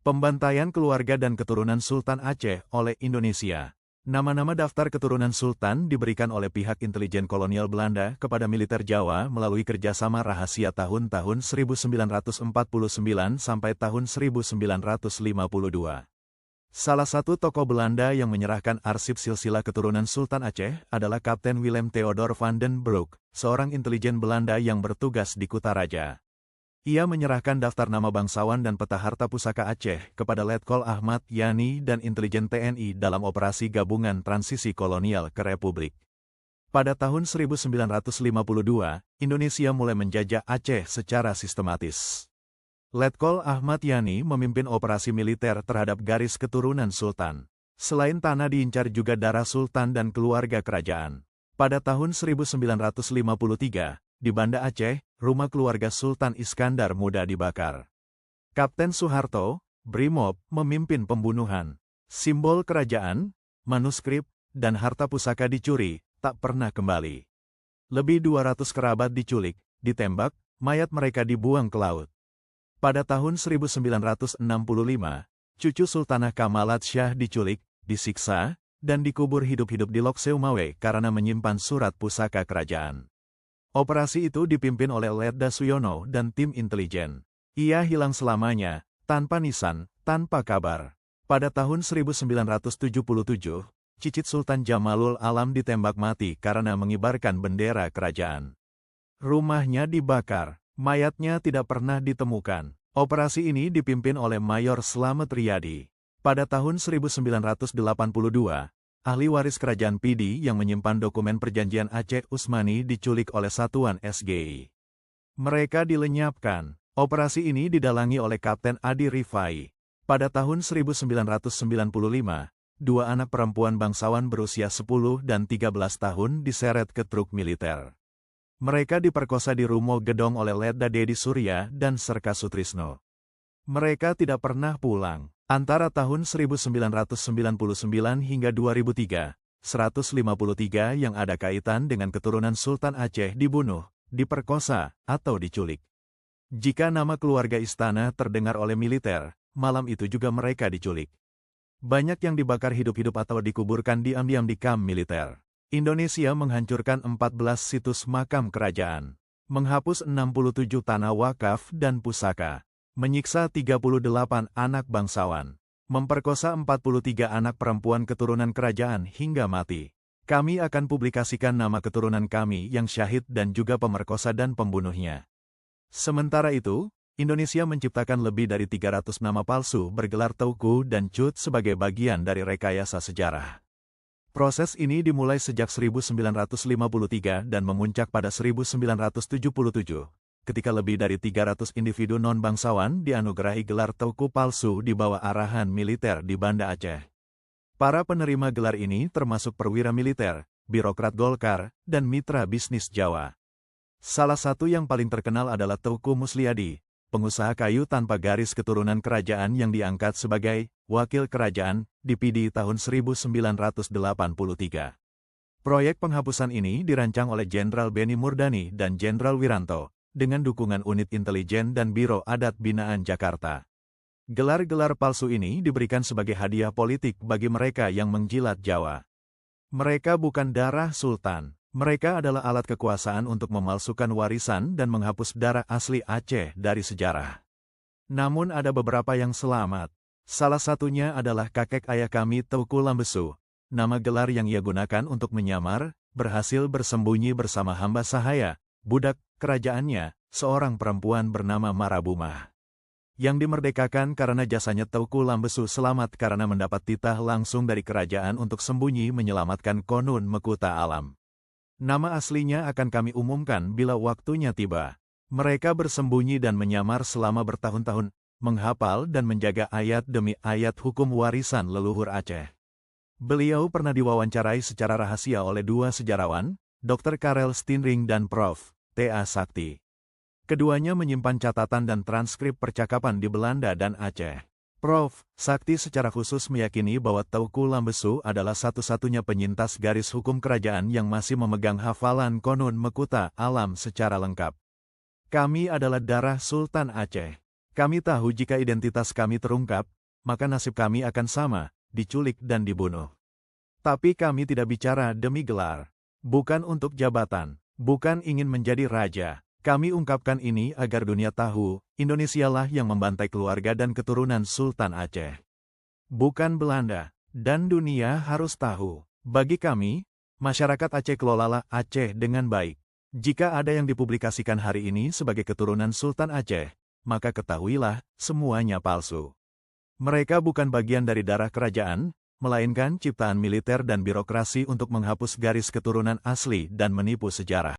Pembantaian keluarga dan keturunan Sultan Aceh oleh Indonesia. Nama-nama daftar keturunan Sultan diberikan oleh pihak intelijen kolonial Belanda kepada militer Jawa melalui kerjasama rahasia tahun-tahun 1949 sampai tahun 1952. Salah satu tokoh Belanda yang menyerahkan arsip silsilah keturunan Sultan Aceh adalah Kapten Willem Theodor van den Broek, seorang intelijen Belanda yang bertugas di Kutaraja. Ia menyerahkan daftar nama bangsawan dan peta harta pusaka Aceh kepada Letkol Ahmad Yani dan intelijen TNI dalam operasi gabungan transisi kolonial ke Republik. Pada tahun 1952, Indonesia mulai menjajah Aceh secara sistematis. Letkol Ahmad Yani memimpin operasi militer terhadap garis keturunan Sultan. Selain tanah diincar juga darah Sultan dan keluarga kerajaan. Pada tahun 1953, di Banda Aceh, rumah keluarga Sultan Iskandar Muda dibakar. Kapten Soeharto, Brimob, memimpin pembunuhan. Simbol kerajaan, manuskrip, dan harta pusaka dicuri, tak pernah kembali. Lebih 200 kerabat diculik, ditembak, mayat mereka dibuang ke laut. Pada tahun 1965, cucu Sultanah Kamalat Syah diculik, disiksa, dan dikubur hidup-hidup di Lok Seumawe karena menyimpan surat pusaka kerajaan. Operasi itu dipimpin oleh Letda Suyono dan tim intelijen. Ia hilang selamanya, tanpa nisan, tanpa kabar. Pada tahun 1977, cicit Sultan Jamalul Alam ditembak mati karena mengibarkan bendera kerajaan. Rumahnya dibakar, mayatnya tidak pernah ditemukan. Operasi ini dipimpin oleh Mayor Slamet Riyadi. Pada tahun 1982, ahli waris kerajaan Pidi yang menyimpan dokumen perjanjian Aceh Usmani diculik oleh satuan SGI. Mereka dilenyapkan. Operasi ini didalangi oleh Kapten Adi Rifai. Pada tahun 1995, dua anak perempuan bangsawan berusia 10 dan 13 tahun diseret ke truk militer. Mereka diperkosa di Rumo Gedong oleh Letda Dedi Surya dan Serka Sutrisno. Mereka tidak pernah pulang. Antara tahun 1999 hingga 2003, 153 yang ada kaitan dengan keturunan Sultan Aceh dibunuh, diperkosa, atau diculik. Jika nama keluarga istana terdengar oleh militer, malam itu juga mereka diculik. Banyak yang dibakar hidup-hidup atau dikuburkan diam-diam di kamp militer. Indonesia menghancurkan 14 situs makam kerajaan, menghapus 67 tanah wakaf dan pusaka, menyiksa 38 anak bangsawan, memperkosa 43 anak perempuan keturunan kerajaan hingga mati. Kami akan publikasikan nama keturunan kami yang syahid dan juga pemerkosa dan pembunuhnya. Sementara itu, Indonesia menciptakan lebih dari 300 nama palsu bergelar Teuku dan Cut sebagai bagian dari rekayasa sejarah. Proses ini dimulai sejak 1953 dan memuncak pada 1977. Ketika lebih dari 300 individu non-bangsawan dianugerahi gelar Teuku palsu di bawah arahan militer di Banda Aceh. Para penerima gelar ini termasuk perwira militer, birokrat Golkar, dan mitra bisnis Jawa. Salah satu yang paling terkenal adalah Teuku Musliadi, pengusaha kayu tanpa garis keturunan kerajaan yang diangkat sebagai wakil kerajaan di Pidi tahun 1983. Proyek penghapusan ini dirancang oleh Jenderal Beni Murdani dan Jenderal Wiranto, dengan dukungan unit intelijen dan Biro Adat Binaan Jakarta. Gelar-gelar palsu ini diberikan sebagai hadiah politik bagi mereka yang menjilat Jawa. Mereka bukan darah sultan, mereka adalah alat kekuasaan untuk memalsukan warisan dan menghapus darah asli Aceh dari sejarah. Namun ada beberapa yang selamat. Salah satunya adalah kakek ayah kami Teuku Lambesu. Nama gelar yang ia gunakan untuk menyamar, berhasil bersembunyi bersama hamba sahaya, budak kerajaannya, seorang perempuan bernama Marabumah. Yang dimerdekakan karena jasanya Teuku Lambesu selamat karena mendapat titah langsung dari kerajaan untuk sembunyi menyelamatkan Konun Mekuta Alam. Nama aslinya akan kami umumkan bila waktunya tiba. Mereka bersembunyi dan menyamar selama bertahun-tahun, menghafal dan menjaga ayat demi ayat hukum warisan leluhur Aceh. Beliau pernah diwawancarai secara rahasia oleh dua sejarawan, Dr. Karel Steenring dan Prof. T.A. Sakti. Keduanya menyimpan catatan dan transkrip percakapan di Belanda dan Aceh. Prof. Sakti secara khusus meyakini bahwa Teuku Lambesu adalah satu-satunya penyintas garis hukum kerajaan yang masih memegang hafalan Konun Mekuta Alam secara lengkap. Kami adalah darah Sultan Aceh. Kami tahu jika identitas kami terungkap, maka nasib kami akan sama, diculik dan dibunuh. Tapi kami tidak bicara demi gelar. Bukan untuk jabatan. Bukan ingin menjadi raja. Kami ungkapkan ini agar dunia tahu, Indonesialah yang membantai keluarga dan keturunan Sultan Aceh. Bukan Belanda. Dan dunia harus tahu. Bagi kami, masyarakat Aceh kelolalah Aceh dengan baik. Jika ada yang dipublikasikan hari ini sebagai keturunan Sultan Aceh, maka ketahuilah, semuanya palsu. Mereka bukan bagian dari darah kerajaan, melainkan ciptaan militer dan birokrasi untuk menghapus garis keturunan asli dan menipu sejarah.